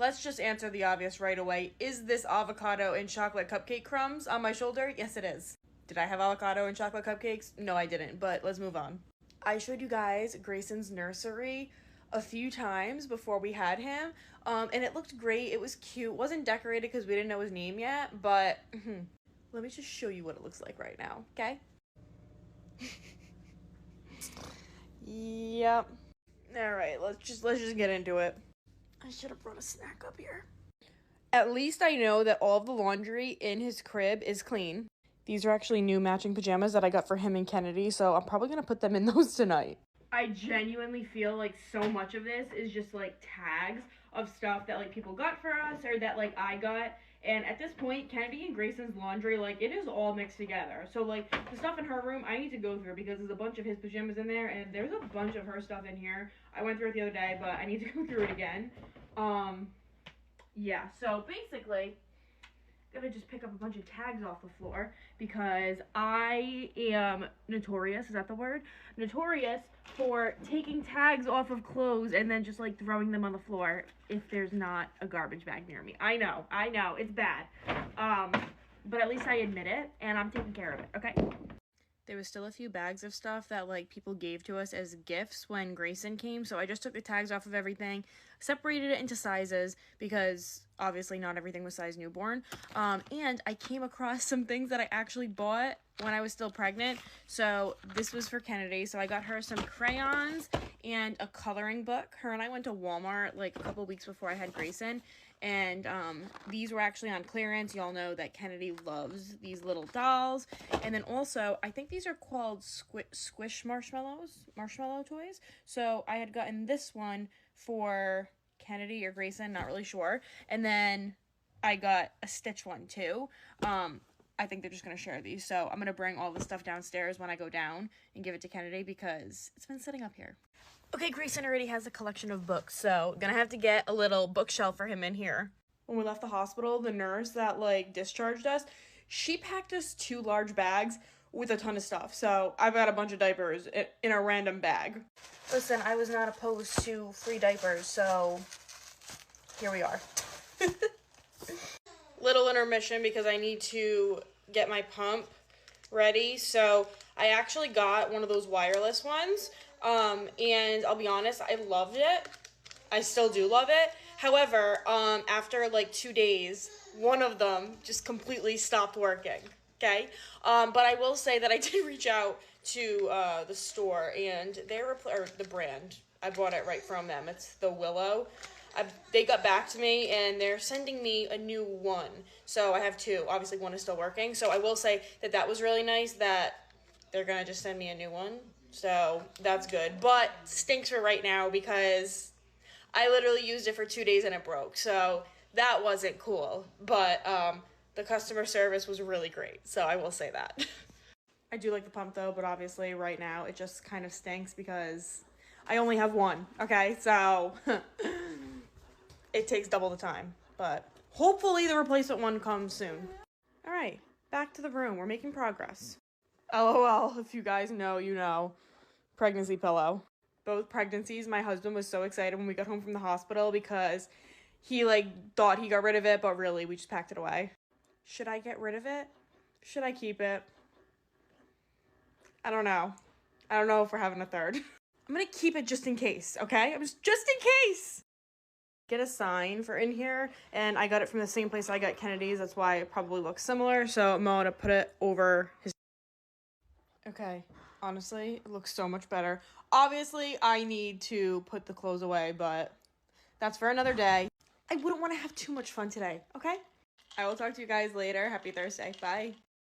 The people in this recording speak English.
let's just answer the obvious right away. Is this avocado and chocolate cupcake crumbs on my shoulder? Yes, it is. Did I have avocado and chocolate cupcakes? No, I didn't, but let's move on. I showed you guys Grayson's nursery a few times before we had him, and it looked great. It was cute. It wasn't decorated because we didn't know his name yet, but let me just show you what it looks like right now, okay? Yep. All right, let's just get into it. I should have brought a snack up here. At least I know that all of the laundry in his crib is clean. These are actually new matching pajamas that I got for him and Kennedy, so I'm probably going to put them in those tonight. I genuinely feel like so much of this is just like tags of stuff that like people got for us or that like I got. And at this point, Kennedy and Grayson's laundry, like, it is all mixed together. So, like, the stuff in her room, I need to go through because there's a bunch of his pajamas in there, and there's a bunch of her stuff in here. I went through it the other day, but I need to go through it again. Yeah, so basically, I'm gonna just pick up a bunch of tags off the floor because I am notorious, is that the word? Notorious for taking tags off of clothes and then just like throwing them on the floor if there's not a garbage bag near me. I know, it's bad. But at least I admit it and I'm taking care of it, okay? There was still a few bags of stuff that like people gave to us as gifts when Grayson came, so I just took the tags off of everything, separated it into sizes because obviously not everything was size newborn, and I came across some things that I actually bought when I was still pregnant. So this was for Kennedy, so I got her some crayons and a coloring book. Her and I went to Walmart like a couple weeks before I had Grayson, and these were actually on clearance. Y'all know that Kennedy loves these little dolls. And then also, I think these are called squish marshmallow toys. So I had gotten this one for Kennedy or Grayson, not really sure. And then I got a Stitch one too. I think they're just going to share these. So I'm going to bring all the stuff downstairs when I go down and give it to Kennedy because it's been sitting up here. Okay, Grayson already has a collection of books, so gonna have to get a little bookshelf for him in here. When we left the hospital, the nurse that, like, discharged us, she packed us 2 large bags with a ton of stuff. So I've got a bunch of diapers in a random bag. Listen, I was not opposed to free diapers, so here we are. Little intermission because I need to get my pump ready. So I actually got one of those wireless ones. And I'll be honest, I loved it. I still do love it. However, after like 2 days, one of them just completely stopped working. Okay. But I will say that I did reach out to, the store and or the brand. I bought it right from them. It's the Willow. They got back to me and they're sending me a new one. So I have 2. Obviously one is still working. So I will say that that was really nice that they're going to just send me a new one. So that's good, but stinks for right now because I literally used it for 2 days and it broke. So that wasn't cool, but the customer service was really great. So I will say that. I do like the pump though, but obviously right now it just kind of stinks because I only have one. Okay, so it takes double the time, but hopefully the replacement one comes soon. All right, back to the room. We're making progress. LOL, if you guys know, you know. Pregnancy pillow. Both pregnancies, my husband was so excited when we got home from the hospital because he like thought he got rid of it, but really we just packed it away. Should I get rid of it? Should I keep it? I don't know. I don't know if we're having a third. I'm gonna keep it just in case, okay? Just in case! Get a sign for in here, and I got it from the same place I got Kennedy's. That's why it probably looks similar, so I'm gonna put it over his... Okay, honestly, it looks so much better. Obviously, I need to put the clothes away, but that's for another day. I wouldn't want to have too much fun today, okay? I will talk to you guys later. Happy Thursday. Bye.